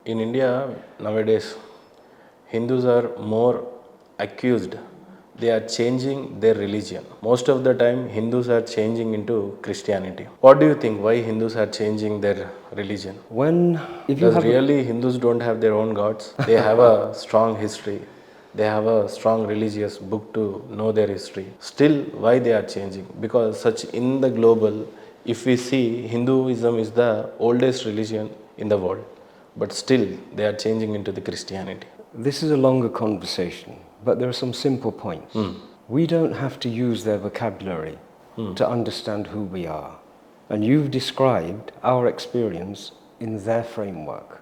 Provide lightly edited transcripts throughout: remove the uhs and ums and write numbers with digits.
In India nowadays, Hindus are more accused. They are changing their religion. Most of the time, Hindus are changing into Christianity. What do you think? Why Hindus are changing their religion? If you Does have really Hindus don't have their own gods? They have a strong history. They have a strong religious book to know their history. Still, why they are changing? Because such in the global, if we see, Hinduism is the oldest religion in the world, but still they are changing into the Christianity. This is a longer conversation, but there are some simple points. We don't have to use their vocabulary to understand who we are. And you've described our experience in their framework.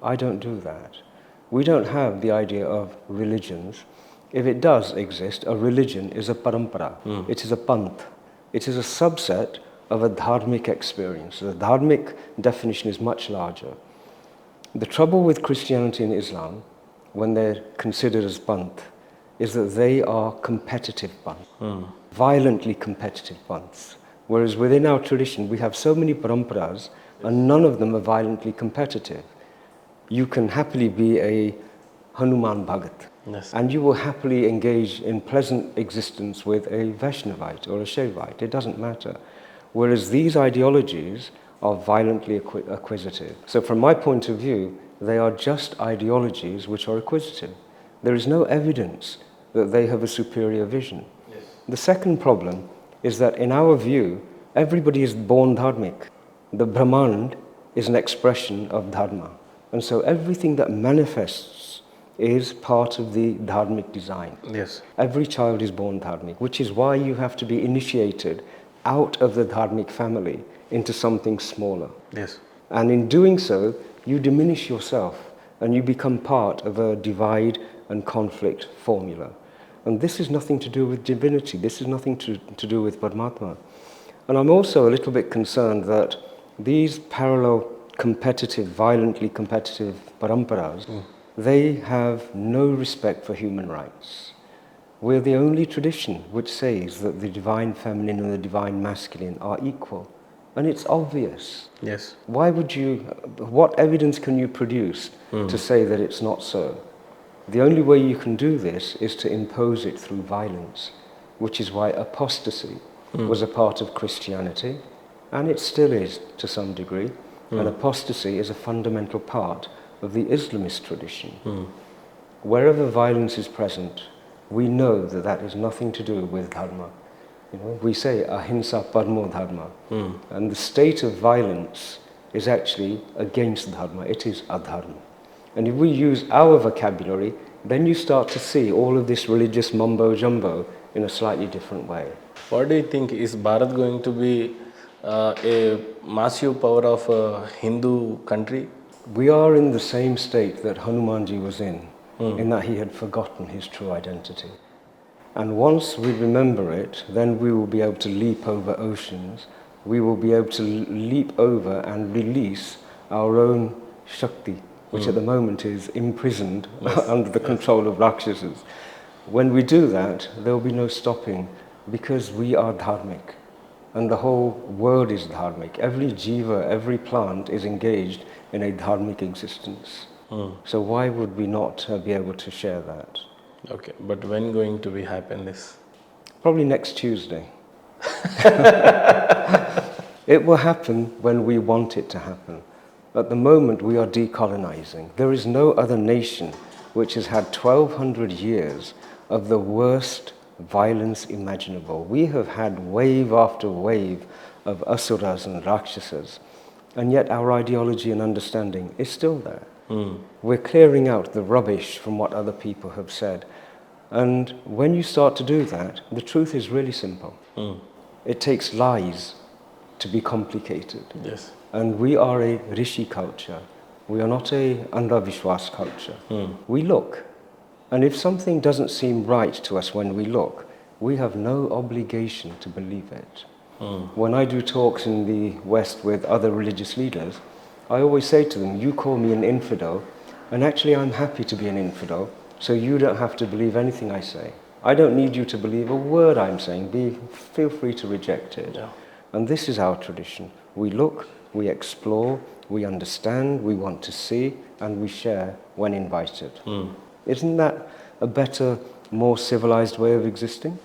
I don't do that. We don't have the idea of religions. If it does exist, a religion is a parampara. It is a panth. It is a subset of a dharmic experience. The dharmic definition is much larger. The trouble with Christianity and Islam, when they're considered as panth, is that they are competitive panths, violently competitive panths. Whereas within our tradition, we have so many paramparas, and none of them are violently competitive. You can happily be a Hanuman Bhagat, and you will happily engage in pleasant existence with a Vaishnavite or a Shaivite. It doesn't matter. Whereas these ideologies are violently acquisitive. So from my point of view, they are just ideologies which are acquisitive. There is no evidence that they have a superior vision. Yes. The second problem is that in our view, everybody is born dharmic. The Brahmand is an expression of dharma. And so everything that manifests is part of the dharmic design. Yes. Every child is born dharmic, which is why you have to be initiated out of the dharmic family into something smaller. Yes. And in doing so, you diminish yourself and you become part of a divide and conflict formula. And this is nothing to do with divinity. This is nothing to do with Paramatma. And I'm also a little bit concerned that these parallel competitive, violently competitive paramparas, they have no respect for human rights. We're the only tradition which says that the divine feminine and the divine masculine are equal. And it's obvious. Yes. What evidence can you produce to say that it's not so? The only way you can do this is to impose it through violence, which is why apostasy was a part of Christianity, and it still is to some degree. And apostasy is a fundamental part of the Islamist tradition. Wherever violence is present, we know that that has nothing to do with dharma. We say ahimsa paramo dharma, and the state of violence is actually against dharma. It is adharma. And if we use our vocabulary, then you start to see all of this religious mumbo-jumbo in a slightly different way. What do you think? Is Bharat going to be a massive power of a Hindu country? We are in the same state that Hanumanji was in that he had forgotten his true identity. And once we remember it, then we will be able to leap over oceans. We will be able to leap over and release our own Shakti, which at the moment is imprisoned under the control of Rakshasas. When we do that, there will be no stopping, because we are dharmic. And the whole world is dharmic. Every jiva, every plant is engaged in a dharmic existence. So why would we not be able to share that? Okay, but when going to be happen this? Probably next Tuesday. It will happen when we want it to happen. At the moment, we are decolonizing. There is no other nation which has had 1,200 years of the worst violence imaginable. We have had wave after wave of asuras and rakshasas, and yet our ideology and understanding is still there. We're clearing out the rubbish from what other people have said. And when you start to do that, the truth is really simple. It takes lies to be complicated. Yes. And we are a rishi culture. We are not a Andhavishwas culture. We look. And if something doesn't seem right to us when we look, we have no obligation to believe it. When I do talks in the West with other religious leaders, I always say to them, you call me an infidel, and actually I'm happy to be an infidel, so you don't have to believe anything I say. I don't need you to believe a word I'm saying. Feel free to reject it. Yeah. And this is our tradition. We look, we explore, we understand, we want to see, and we share when invited. Isn't that a better, more civilized way of existing?